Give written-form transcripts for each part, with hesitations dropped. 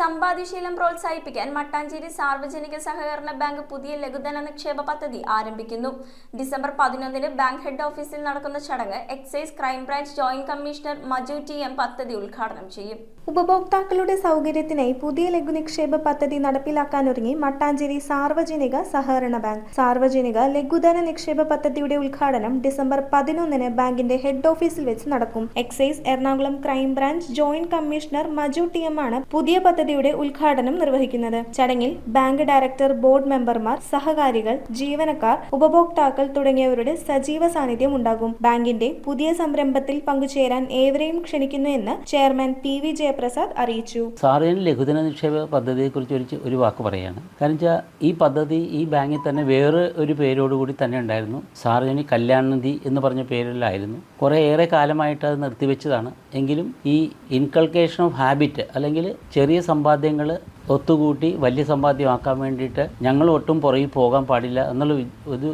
സമ്പാദ്യശീലം പ്രോത്സാഹിപ്പിക്കാൻ മട്ടാഞ്ചേരി സാർവജനിക സഹകരണ ബാങ്ക് പുതിയ ലഘുധന നിക്ഷേപ പദ്ധതി ആരംഭിക്കുന്നു. ഡിസംബർ 11 ബാങ്ക് ഹെഡ് ഓഫീസിൽ നടക്കുന്ന ചടങ്ങ് excise crime branch joint commissioner Maju TM. പദ്ധതി ഉദ്ഘാടനം ചെയ്യും. ഉപഭോക്താക്കളുടെ സൗകര്യത്തിനായി പുതിയ ലഘുനിക്ഷേപ പദ്ധതി നടപ്പിലാക്കാനൊരുങ്ങി മട്ടാഞ്ചേരി സാർവജനിക സഹകരണ ബാങ്ക്. സാർവജനിക ലഘുധന നിക്ഷേപ പദ്ധതിയുടെ ഉദ്ഘാടനം ഡിസംബർ 11 ബാങ്കിന്റെ ഹെഡ് ഓഫീസിൽ വെച്ച് നടക്കും. Excise Ernakulam crime branch joint commissioner Maju TM. ആണ് പുതിയ പദ്ധതിയുടെ ഉദ്ഘാടനം നിർവഹിക്കുന്നത്. ചടങ്ങിൽ ബാങ്ക് ഡയറക്ടർ, ബോർഡ് മെമ്പർമാർ, സഹകാരികൾ, ജീവനക്കാർ, ഉപഭോക്താക്കൾ തുടങ്ങിയവരുടെ സജീവ സാന്നിധ്യം ഉണ്ടാകും. ബാങ്കിന്റെ പുതിയ സംരംഭത്തിൽ പങ്കുചേരാൻ ഏവരെയും ക്ഷണിക്കുന്നു എന്ന് ചെയർമാൻ പി.വി. ജയപ്രസാദ് അറിയിച്ചു. സാർവജനിക ലഘുധന നിക്ഷേപ പദ്ധതിയെക്കുറിച്ച് ഒരു വാക്ക് പറയുകയാണ്. കാരണം വെച്ചാൽ ഈ പദ്ധതി ഈ ബാങ്കിൽ തന്നെ വേറെ ഒരു പേരോടുകൂടി തന്നെ ഉണ്ടായിരുന്നു. സാർവജനിക കല്യാണ നിധി എന്ന് പറഞ്ഞ പേരിലായിരുന്നു. കുറേയേറെ കാലമായിട്ട് അത് നിർത്തിവെച്ചതാണ്. എങ്കിലും ഈ ഇൻകൾക്കേഷൻ ഓഫ് ഹാബിറ്റ് അല്ലെങ്കിൽ ചെറിയ സമ്പാദ്യങ്ങൾ ഒത്തുകൂട്ടി വലിയ സമ്പാദ്യമാക്കാൻ വേണ്ടിയിട്ട് ഞങ്ങൾ ഒട്ടും പുറകിൽ പോകാൻ പാടില്ല എന്നുള്ള ഒരു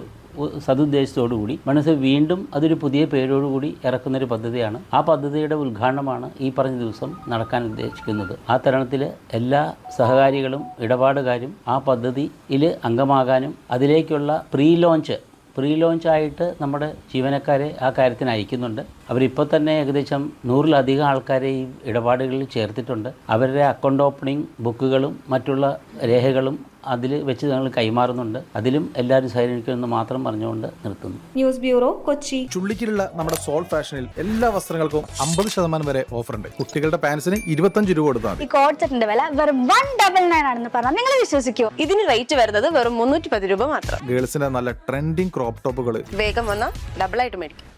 സതുദ്ദേശത്തോടുകൂടി മനസ്സ് വീണ്ടും അതൊരു പുതിയ പേരോടുകൂടി ഇറക്കുന്നൊരു പദ്ധതിയാണ്. ആ പദ്ധതിയുടെ ഉദ്ഘാടനമാണ് ഈ പറഞ്ഞ ദിവസം നടക്കാൻ ഉദ്ദേശിക്കുന്നത്. ആ തരുണത്തിൽ എല്ലാ സഹകാരികളും ഇടപാടുകാരും ആ പദ്ധതിയിൽ അംഗമാകാനും അതിലേക്കുള്ള പ്രീ ലോഞ്ചായിട്ട് നമ്മുടെ ജീവനക്കാരെ ആ കാര്യത്തിന് അയക്കുന്നുണ്ട്. അവരിപ്പോൾ തന്നെ ഏകദേശം 100-ലധികം ആൾക്കാരെ ഈ ഇടപാടുകളിൽ ചേർത്തിട്ടുണ്ട്. അവരുടെ അക്കൗണ്ട് ഓപ്പണിംഗ് ബുക്കുകളും മറ്റുള്ള രേഖകളും അതിൽ വെച്ച് ഞങ്ങൾ കൈമാറുന്നുണ്ട്. അതിലും എല്ലാവരും സഹകരിക്കുമെന്ന് മാത്രം പറഞ്ഞുകൊണ്ട് നിർത്തുന്നു. News bureau, Kochi. ചുള്ളിക്കിലുള്ള നമ്മുടെ സോൾ ഫാഷനിൽ എല്ലാ വസ്ത്രങ്ങൾക്കും 50% വരെ ഓഫർ ഉണ്ട്. കുട്ടികളുടെ പാൻസിന് 25 രൂപ കൊടുത്താൽ മതി. ഈ കോഡ് സെറ്റിന്റെ വില വെറും 199 ആണെന്ന് പറഞ്ഞാൽ നിങ്ങൾ വിശ്വസിക്കുമോ? ഇതിന് റേറ്റ് വരുന്നത് വെറും 310 രൂപ മാത്രം. ഗേൾസിന്റെ നല്ല ട്രെൻഡിങ് ക്രോപ്പ് ടോപ്പുകൾ വേഗം വന്നാൽ ഡബിൾ ആയിട്ട് മേടിക്കും.